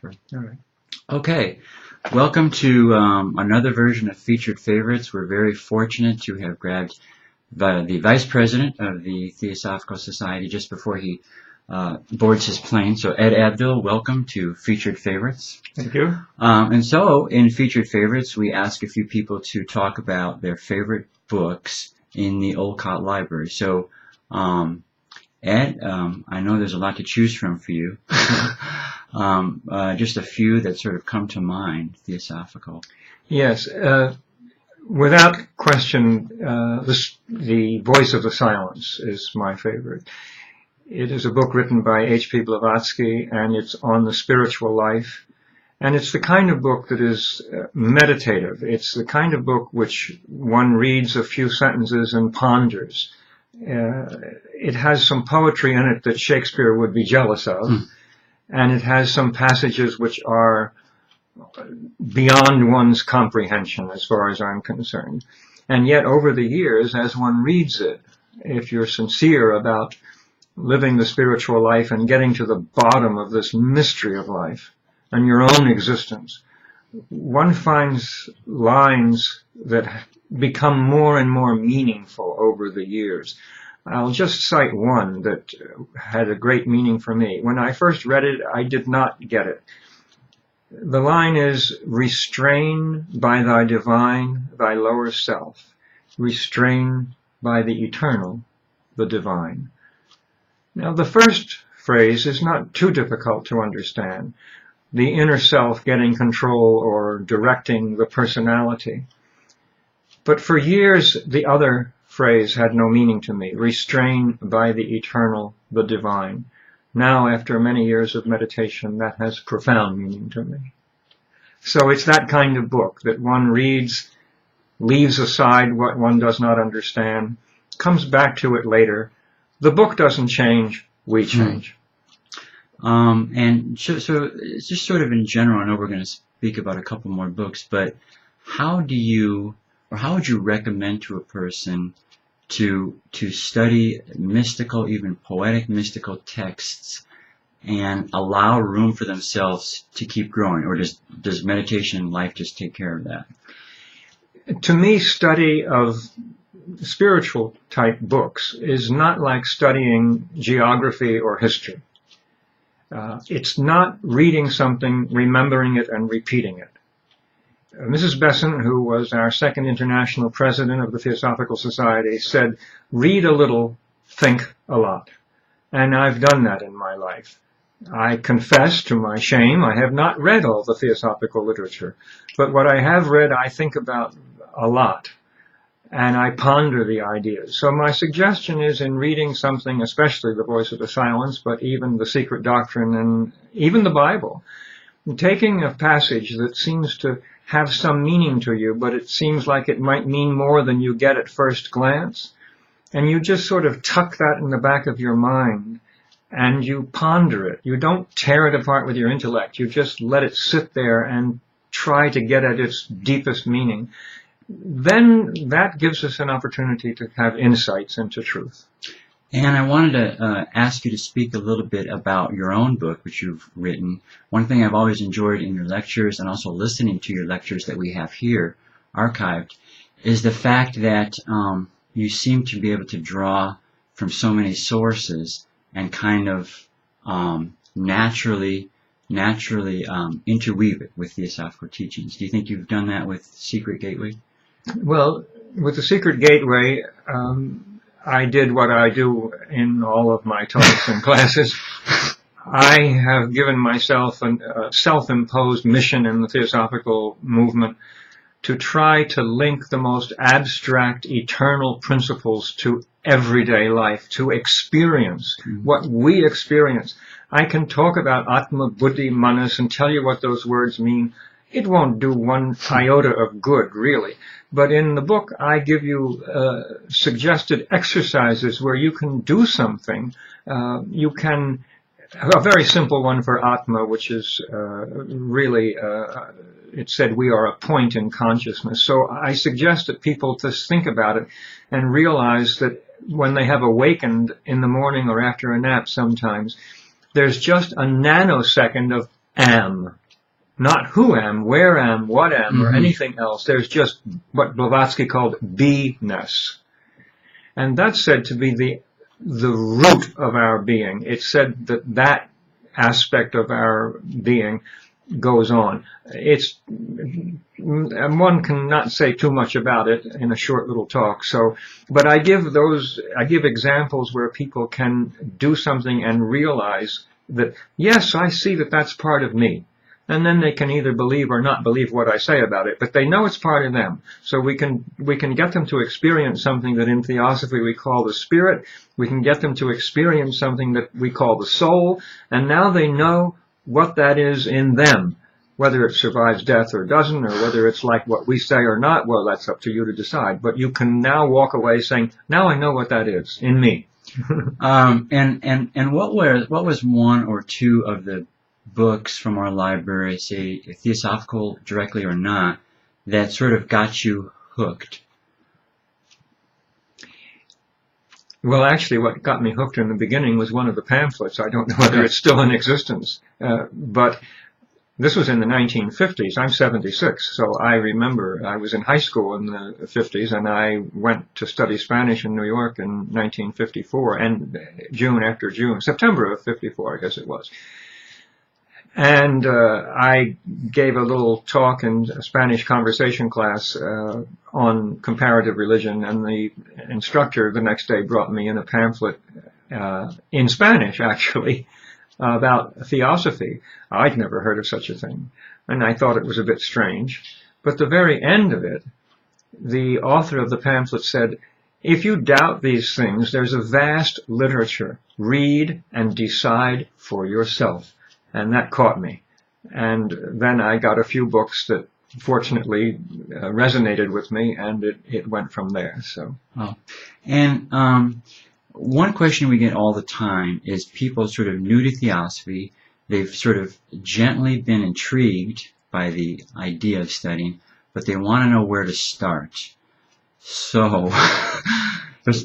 All right. Okay, welcome to another version of Featured Favorites. We're very fortunate to have grabbed the Vice President of the Theosophical Society just before he boards his plane. So Ed Abdill, welcome to Featured Favorites. Thank you. And so in Featured Favorites, we ask a few people to talk about their favorite books in the Olcott Library. So Ed, I know there's a lot to choose from for you. Just a few that sort of come to mind, Theosophical. Yes. Without question, The Voice of the Silence is my favorite. It is a book written by H.P. Blavatsky, and it's on the spiritual life. And it's the kind of book that is meditative. It's the kind of book which one reads a few sentences and ponders. It has some poetry in it that Shakespeare would be jealous of. And it has some passages which are beyond one's comprehension as far as I'm concerned. And yet over the years, as one reads it, if you're sincere about living the spiritual life and getting to the bottom of this mystery of life and your own existence, one finds lines that become more and more meaningful over the years. I'll just cite one that had a great meaning for me. When I first read it, I did not get it. The line is, "Restrain by thy divine, thy lower self. Restrain by the eternal, the divine." Now, the first phrase is not too difficult to understand. The inner self getting control or directing the personality. But for years, the other phrase had no meaning to me. Restrain by the eternal, the divine. Now, after many years of meditation, that has profound meaning to me. So it's that kind of book that one reads, leaves aside what one does not understand, comes back to it later. The book doesn't change, we change. And so it's just sort of in general, I know we're going to speak about a couple more books, but how would you recommend to a person to study mystical, even poetic mystical texts and allow room for themselves to keep growing? Or does meditation and life just take care of that? To me, study of spiritual type books is not like studying geography or history. It's not reading something, remembering it, and repeating it. Mrs. Besson, who was our second international president of the Theosophical Society, said, "Read a little, think a lot." And I've done that in my life. I confess, to my shame, I have not read all the theosophical literature. But what I have read, I think about a lot. And I ponder the ideas. So my suggestion is, in reading something, especially The Voice of the Silence, but even The Secret Doctrine and even the Bible, taking a passage that seems to have some meaning to you, but it seems like it might mean more than you get at first glance, and you just sort of tuck that in the back of your mind, and you ponder it. You don't tear it apart with your intellect. You just let it sit there and try to get at its deepest meaning. Then that gives us an opportunity to have insights into truth. And I wanted to ask you to speak a little bit about your own book, which you've written. One thing I've always enjoyed in your lectures and also listening to your lectures that we have here archived is the fact that you seem to be able to draw from so many sources and kind of naturally interweave it with theosophical teachings. Do you think you've done that with Secret Gateway? Well, with the Secret Gateway, I did what I do in all of my talks and classes. I have given myself a self-imposed mission in the Theosophical movement to try to link the most abstract, eternal principles to everyday life, to experience what we experience. I can talk about Atma, Buddhi, Manas and tell you what those words mean. It won't do one iota of good, really. But in the book, I give you suggested exercises where you can do something. You can, a very simple one for Atma, which is really, it said we are a point in consciousness. So I suggest that people just think about it and realize that when they have awakened in the morning or after a nap sometimes, there's just a nanosecond of am. Not who am, where am, what am, or anything else. There's just what Blavatsky called beingness. And that's said to be the root of our being. It's said that that aspect of our being goes on. And one cannot say too much about it in a short little talk. So, but I give examples where people can do something and realize that, yes, I see that that's part of me. And then they can either believe or not believe what I say about it, but they know it's part of them. So we can get them to experience something that in Theosophy we call the spirit. We can get them to experience something that we call the soul. And now they know what that is in them. Whether it survives death or doesn't, or whether it's like what we say or not, well, that's up to you to decide. But you can now walk away saying, now I know what that is in me. And what was one or two of the books from our library, say Theosophical directly or not, that sort of got you hooked? Well, actually, what got me hooked in the beginning was one of the pamphlets. I don't know whether it's still in existence, but this was in the 1950s. I'm 76, so I remember I was in high school in the 50s, and I went to study Spanish in New York in 1954, and September of 54, I guess it was. And I gave a little talk in a Spanish conversation class on comparative religion, and the instructor the next day brought me in a pamphlet in Spanish, actually, about theosophy. I'd never heard of such a thing, and I thought it was a bit strange. But the very end of it, the author of the pamphlet said, if you doubt these things, there's a vast literature. Read and decide for yourself. And that caught me. And then I got a few books that fortunately resonated with me, and it went from there. So. Oh. And one question we get all the time is people sort of new to Theosophy. They've sort of gently been intrigued by the idea of studying, but they want to know where to start. So,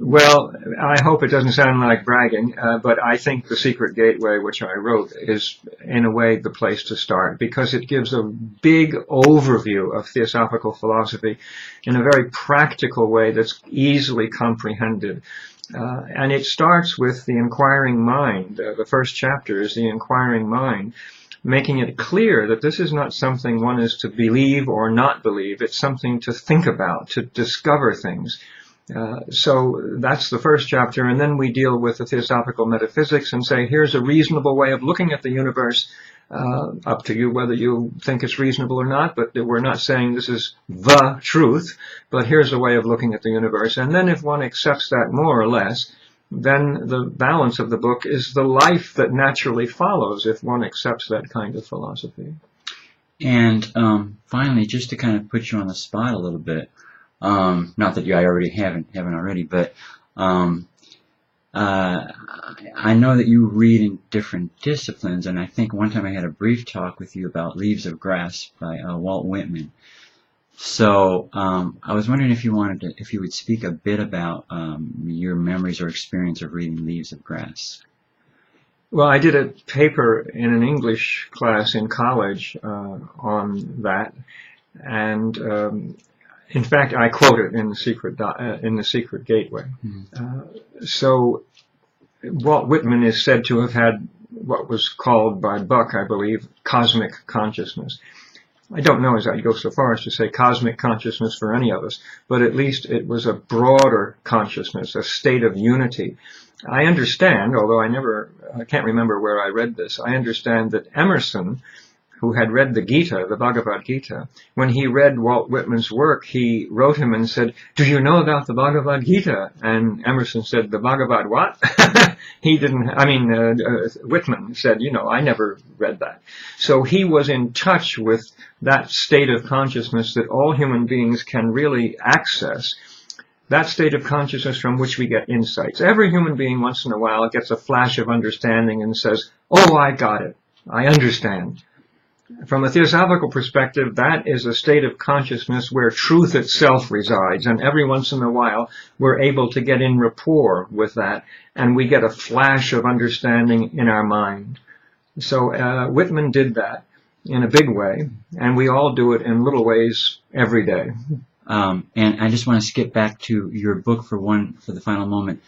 well, I hope it doesn't sound like bragging, but I think The Secret Gateway, which I wrote, is in a way the place to start, because it gives a big overview of theosophical philosophy in a very practical way that's easily comprehended. And it starts with the inquiring mind. The first chapter is the inquiring mind, making it clear that this is not something one is to believe or not believe. It's something to think about, to discover things. So that's the first chapter, and then we deal with the theosophical metaphysics and say, here's a reasonable way of looking at the universe. Up to you whether you think it's reasonable or not, but we're not saying this is the truth, but here's a way of looking at the universe. And then if one accepts that more or less, then the balance of the book is the life that naturally follows if one accepts that kind of philosophy. And finally, just to kind of put you on the spot a little bit, not that I already haven't already, but I know that you read in different disciplines, and I think one time I had a brief talk with you about Leaves of Grass by Walt Whitman. So I was wondering if you would speak a bit about your memories or experience of reading Leaves of Grass. Well, I did a paper in an English class in college on that, and in fact, I quote it in the Secret Gateway. Mm-hmm. So Walt Whitman is said to have had what was called by Buck, I believe, cosmic consciousness. I don't know as I'd go so far as to say cosmic consciousness for any of us, but at least it was a broader consciousness, a state of unity. I understand, although I can't remember where I read this, I understand that Emerson, who had read the Gita, the Bhagavad Gita, when he read Walt Whitman's work, he wrote him and said, "Do you know about the Bhagavad Gita?" And Emerson said, "The Bhagavad what?" Whitman said, I never read that. So he was in touch with that state of consciousness that all human beings can really access, that state of consciousness from which we get insights. Every human being once in a while gets a flash of understanding and says, "Oh, I got it. I understand." From a theosophical perspective, that is a state of consciousness where truth itself resides, and every once in a while we're able to get in rapport with that, and we get a flash of understanding in our mind. So Whitman did that in a big way, and we all do it in little ways every day. And I just want to skip back to your book for the final moment.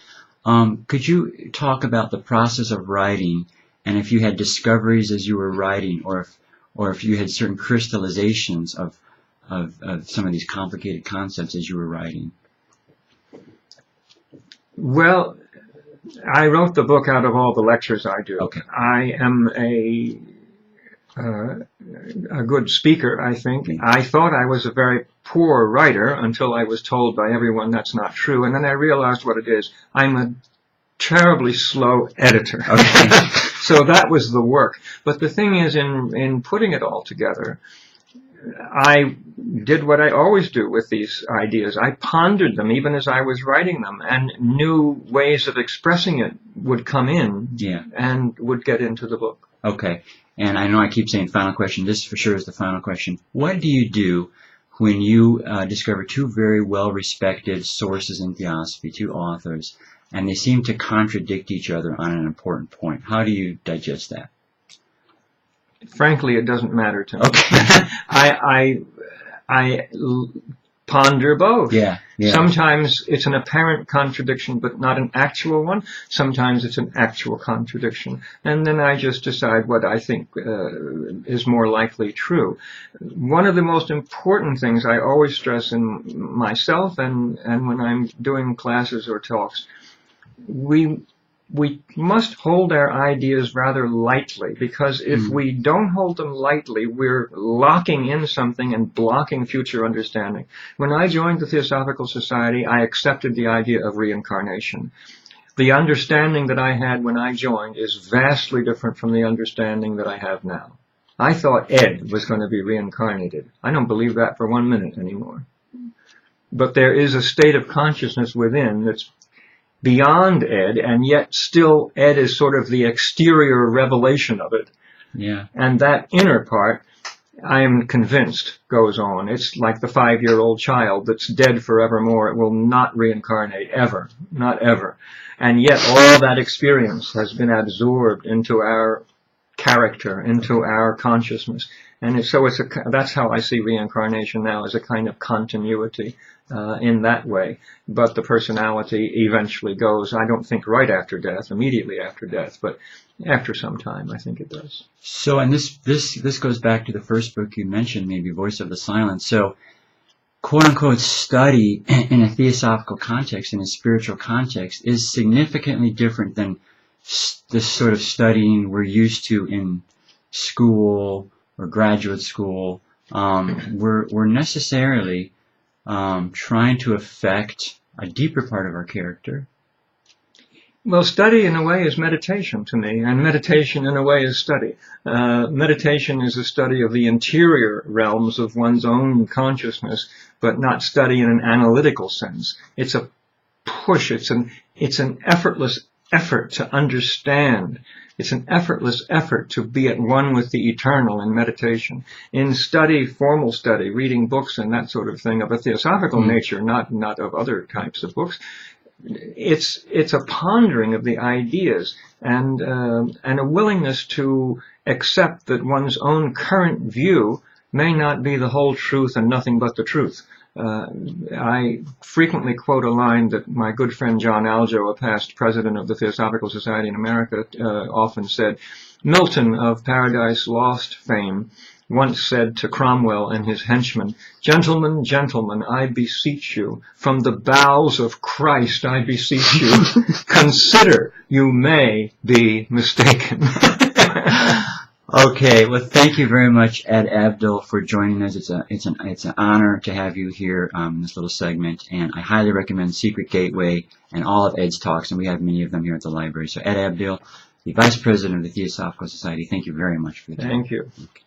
Could you talk about the process of writing, and if you had discoveries as you were writing, or if you had certain crystallizations of some of these complicated concepts as you were writing? Well, I wrote the book out of all the lectures I do. Okay. I am a good speaker, I think. I thought I was a very poor writer until I was told by everyone that's not true, and then I realized what it is. I'm a terribly slow editor. Okay. So that was the work. But the thing is, in putting it all together, I did what I always do with these ideas. I pondered them even as I was writing them, and new ways of expressing it would come in and would get into the book. Okay. And I know I keep saying final question. This for sure is the final question. What do you do when you discover two very well-respected sources in theosophy, two authors, and they seem to contradict each other on an important point? How do you digest that? Frankly, it doesn't matter to me. Okay. I ponder both. Yeah. Sometimes it's an apparent contradiction, but not an actual one. Sometimes it's an actual contradiction. And then I just decide what I think is more likely true. One of the most important things I always stress in myself and when I'm doing classes or talks, we must hold our ideas rather lightly, because if we don't hold them lightly, we're locking in something and blocking future understanding. When I joined the Theosophical Society, I accepted the idea of reincarnation. The understanding that I had when I joined is vastly different from the understanding that I have now. I thought Ed was going to be reincarnated. I don't believe that for 1 minute anymore. But there is a state of consciousness within that's beyond Ed, and yet still Ed is sort of the exterior revelation of it. Yeah. And that inner part, I am convinced, goes on. It's like the 5-year-old child that's dead forevermore. It will not reincarnate, ever. Not ever. And yet all that experience has been absorbed into our character, into our consciousness. And that's how I see reincarnation now, as a kind of continuity in that way. But the personality eventually goes, I don't think right after death, immediately after death, but after some time, I think it does. So, and this goes back to the first book you mentioned, maybe Voice of the Silent. So, quote-unquote study in a theosophical context, in a spiritual context, is significantly different than this sort of studying we're used to in school or graduate school. We're necessarily trying to affect a deeper part of our character. Well, study in a way is meditation to me, and meditation in a way is study. Meditation is a study of the interior realms of one's own consciousness, but not study in an analytical sense. It's a push. It's an effortless effort to understand. It's an effortless effort to be at one with the eternal in meditation. In study, formal study, reading books and that sort of thing of a theosophical nature, not of other types of books, it's a pondering of the ideas and a willingness to accept that one's own current view may not be the whole truth and nothing but the truth. I frequently quote a line that my good friend John Aljo, a past president of the Theosophical Society in America, often said. Milton of Paradise Lost fame once said to Cromwell and his henchmen, "Gentlemen, gentlemen, I beseech you, from the bowels of Christ I beseech you, consider you may be mistaken." Okay, well, thank you very much, Ed Abdill, for joining us. It's an honor to have you here in this little segment, and I highly recommend Secret Gateway and all of Ed's talks, and we have many of them here at the library. So, Ed Abdill, the Vice President of the Theosophical Society, thank you very much for the time. Thank you. Okay.